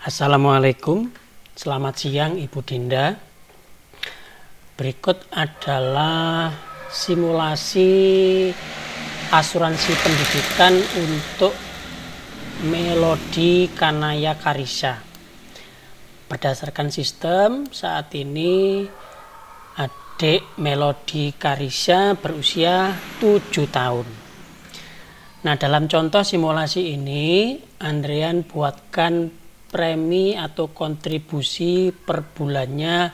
Assalamualaikum, selamat siang Ibu Dinda. Berikut adalah simulasi asuransi pendidikan untuk Melody Kanaya Karisa. Berdasarkan sistem, saat ini adik Melody Karisa berusia 7 tahun. Nah, dalam contoh simulasi ini, Andrean buatkan premi atau kontribusi per bulannya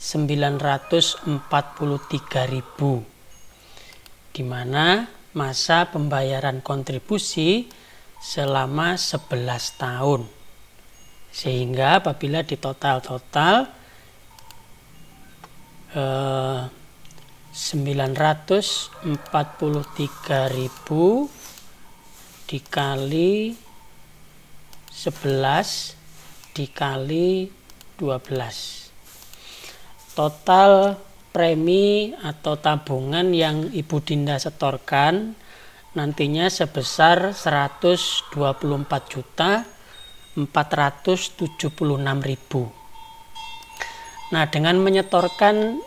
943.000, di mana masa pembayaran kontribusi selama 11 tahun. Sehingga apabila ditotal-total 943.000 dikali 11 dikali 12. Total premi atau tabungan yang Ibu Dinda setorkan nantinya sebesar 124.476.000. Nah, dengan menyetorkan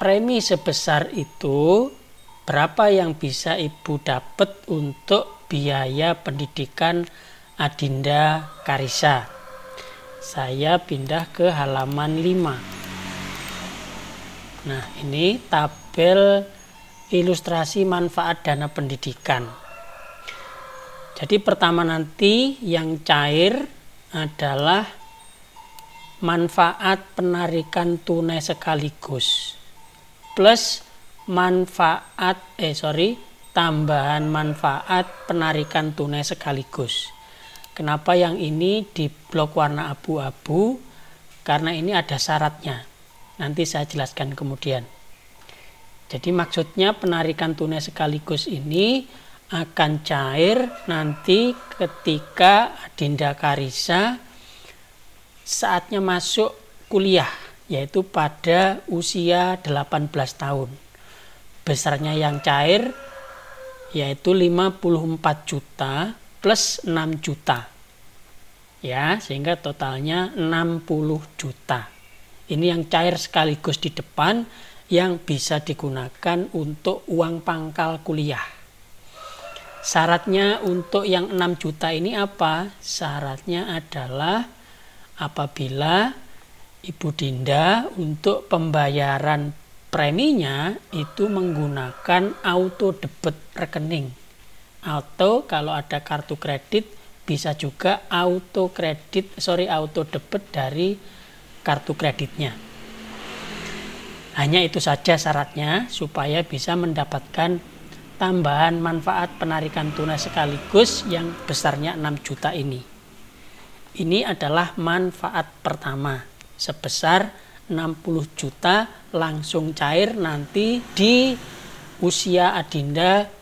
premi sebesar itu, berapa yang bisa Ibu dapat untuk biaya pendidikan Adinda Karisa? Saya pindah ke halaman 5. Nah, ini tabel ilustrasi manfaat dana pendidikan. Jadi pertama nanti yang cair adalah manfaat penarikan tunai sekaligus plus tambahan manfaat penarikan tunai sekaligus. Kenapa yang ini di blok warna abu-abu? Karena ini ada syaratnya. Nanti saya jelaskan kemudian. Jadi maksudnya penarikan tunai sekaligus ini akan cair nanti ketika Adinda Karisa saatnya masuk kuliah, yaitu pada usia 18 tahun. Besarnya yang cair yaitu 54 juta plus 6 juta. Ya, sehingga totalnya 60 juta. Ini yang cair sekaligus di depan yang bisa digunakan untuk uang pangkal kuliah. Syaratnya untuk yang 6 juta ini apa? Syaratnya adalah apabila Ibu Dinda untuk pembayaran preminya itu menggunakan auto debit rekening, atau kalau ada kartu kredit bisa juga auto debit dari kartu kreditnya. Hanya itu saja syaratnya supaya bisa mendapatkan tambahan manfaat penarikan tunai sekaligus yang besarnya 6 juta ini. Ini adalah manfaat pertama sebesar 60 juta langsung cair nanti di usia Adinda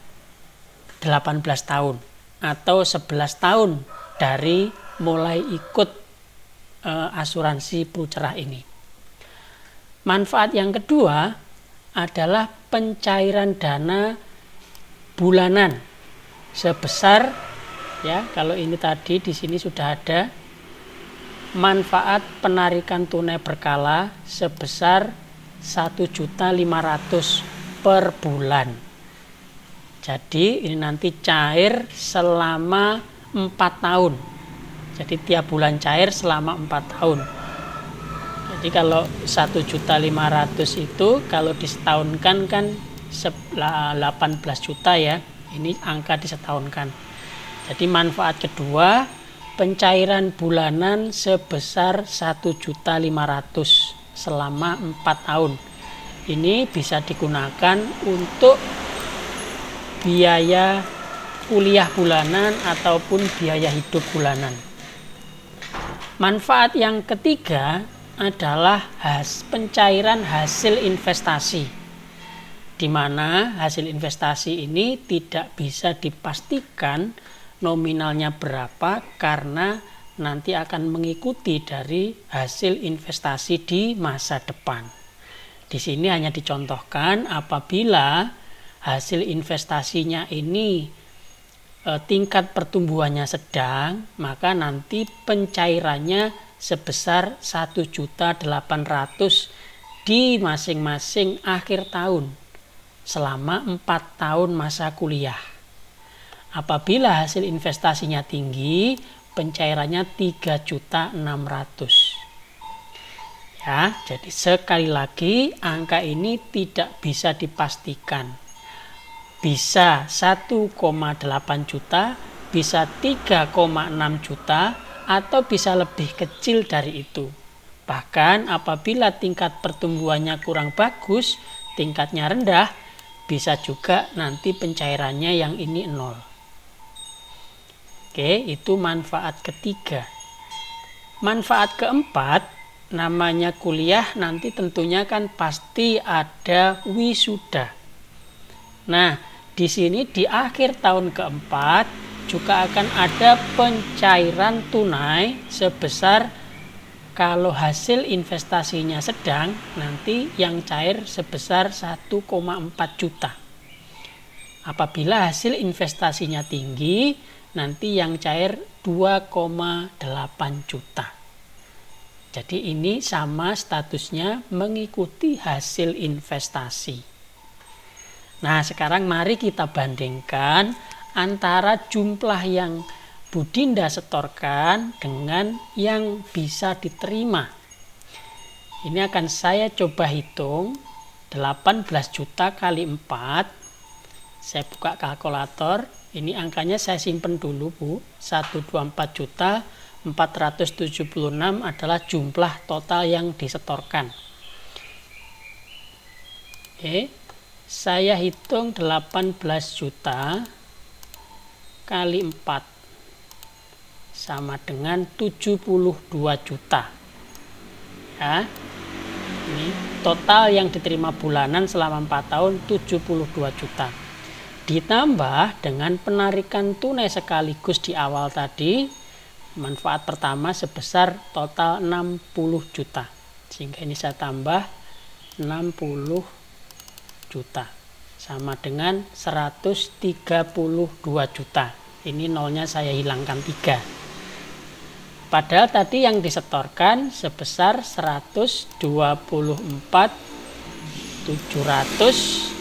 18 tahun atau 11 tahun dari mulai ikut asuransi Prucerah ini. Manfaat yang kedua adalah pencairan dana bulanan sebesar, ya, kalau ini tadi di sini sudah ada manfaat penarikan tunai berkala sebesar 1.500.000 per bulan. Jadi ini nanti cair selama 4 tahun. Jadi tiap bulan cair selama 4 tahun. Jadi kalau 1.500.000 itu kalau disetahunkan kan 18 juta ya. Ini angka disetahunkan. Jadi manfaat kedua, pencairan bulanan sebesar 1.500.000 selama 4 tahun. Ini bisa digunakan untuk biaya kuliah bulanan ataupun biaya hidup bulanan. Manfaat yang ketiga adalah pencairan hasil investasi, di mana hasil investasi ini tidak bisa dipastikan nominalnya berapa karena nanti akan mengikuti dari hasil investasi di masa depan. Di sini hanya dicontohkan apabila hasil investasinya ini tingkat pertumbuhannya sedang, maka nanti pencairannya sebesar 1.800.000 di masing-masing akhir tahun selama 4 tahun masa kuliah. Apabila hasil investasinya tinggi, pencairannya 3.600.000. Ya, jadi sekali lagi angka ini tidak bisa dipastikan. Bisa 1,8 juta, bisa 3,6 juta, atau bisa lebih kecil dari itu. Bahkan apabila tingkat pertumbuhannya kurang bagus, tingkatnya rendah, bisa juga nanti pencairannya yang ini 0. Oke, itu manfaat ketiga. Manfaat keempat, namanya kuliah nanti tentunya kan pasti ada wisuda. Nah, di sini di akhir tahun keempat juga akan ada pencairan tunai sebesar, kalau hasil investasinya sedang, nanti yang cair sebesar 1,4 juta. Apabila hasil investasinya tinggi, nanti yang cair 2,8 juta. Jadi ini sama statusnya mengikuti hasil investasi. Nah, sekarang mari kita bandingkan antara jumlah yang Bu Dinda setorkan dengan yang bisa diterima. Ini akan saya coba hitung 18 juta kali 4. Saya buka kalkulator. Ini angkanya saya simpen dulu, Bu. 124 juta 476 adalah jumlah total yang disetorkan. Oke, saya hitung 18 juta kali 4 sama dengan 72 juta. Ya, ini total yang diterima bulanan selama 4 tahun 72 juta. Ditambah dengan penarikan tunai sekaligus di awal tadi, manfaat pertama sebesar total 60 juta. Sehingga ini saya tambah 60 juta. Sama dengan 132 juta. Ini nolnya saya hilangkan 3. Padahal tadi yang disetorkan sebesar 124.700.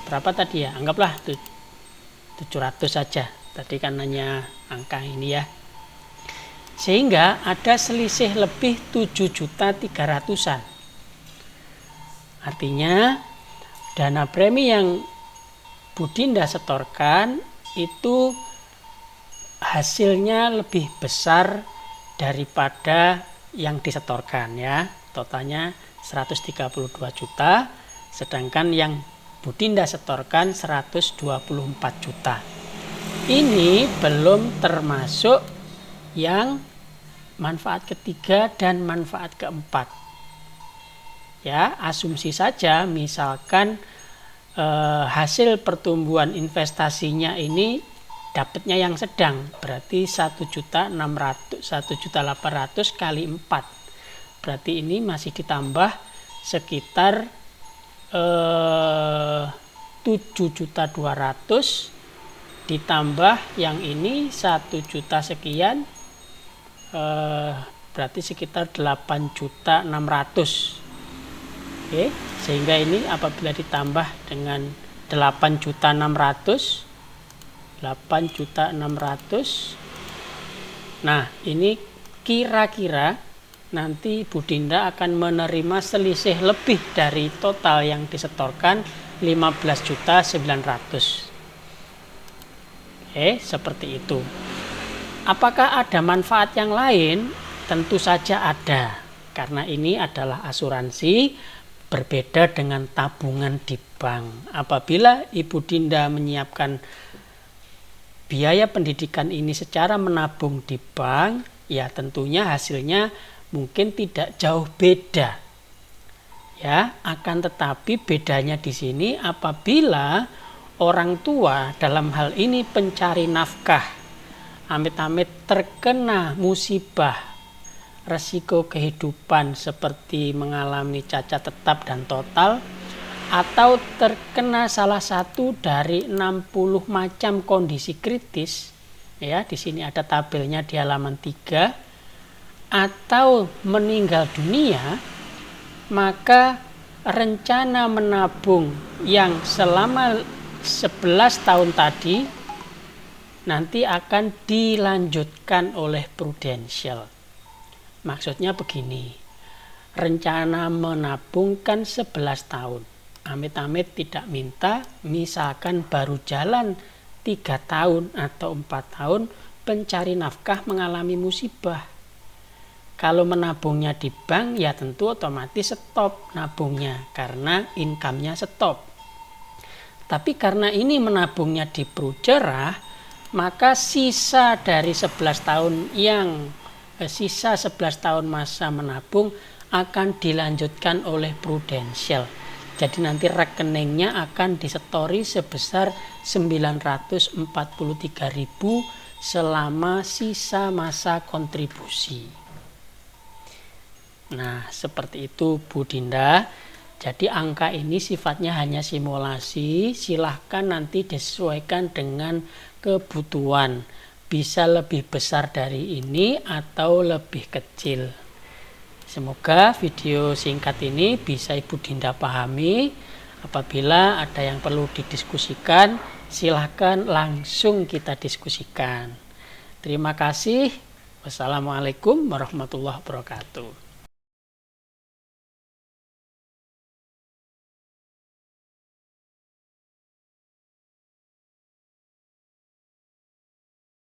Berapa tadi ya? Anggaplah 700 saja. Tadi kan hanya angka ini ya. Sehingga ada selisih lebih 7.300.000-an. Artinya dana premi yang Bu Dinda setorkan itu hasilnya lebih besar daripada yang disetorkan ya. Totalnya 132 juta, sedangkan yang Bu Dinda setorkan 124 juta. Ini belum termasuk yang manfaat ketiga dan manfaat keempat. Ya, asumsi saja misalkan hasil pertumbuhan investasinya ini dapatnya yang sedang, berarti 1.800.000 kali 4. Berarti ini masih ditambah sekitar 7.200.000 ditambah yang ini 1 juta sekian, berarti sekitar 8.600.000. Oke, sehingga ini apabila ditambah dengan 8.600.000, nah ini kira-kira nanti Bu Dinda akan menerima selisih lebih dari total yang disetorkan 15.900.000. Oke, seperti itu. Apakah ada manfaat yang lain? Tentu saja ada, karena ini adalah asuransi, berbeda dengan tabungan di bank. Apabila Ibu Dinda menyiapkan biaya pendidikan ini secara menabung di bank, ya tentunya hasilnya mungkin tidak jauh beda. Ya, akan tetapi bedanya di sini apabila orang tua dalam hal ini pencari nafkah, amit-amit terkena musibah, resiko kehidupan seperti mengalami cacat tetap dan total, atau terkena salah satu dari 60 macam kondisi kritis, ya di sini ada tabelnya di halaman 3, atau meninggal dunia, maka rencana menabung yang selama 11 tahun tadi nanti akan dilanjutkan oleh Prudential. Maksudnya begini, rencana menabung kan 11 tahun. Amit-amit tidak minta, misalkan baru jalan 3 tahun atau 4 tahun pencari nafkah mengalami musibah. Kalau menabungnya di bank ya tentu otomatis stop nabungnya karena income-nya stop. Tapi karena ini menabungnya di Prudera, maka sisa dari 11 tahun sisa 11 tahun masa menabung akan dilanjutkan oleh Prudential. Jadi nanti rekeningnya akan disetori sebesar 943.000 selama sisa masa kontribusi. Nah, seperti itu Bu Dinda. Jadi angka ini sifatnya hanya simulasi, silahkan nanti disesuaikan dengan kebutuhan. Bisa lebih besar dari ini atau lebih kecil. Semoga video singkat ini bisa Ibu Dinda pahami. Apabila ada yang perlu didiskusikan, silahkan langsung kita diskusikan. Terima kasih. Wassalamualaikum warahmatullahi wabarakatuh.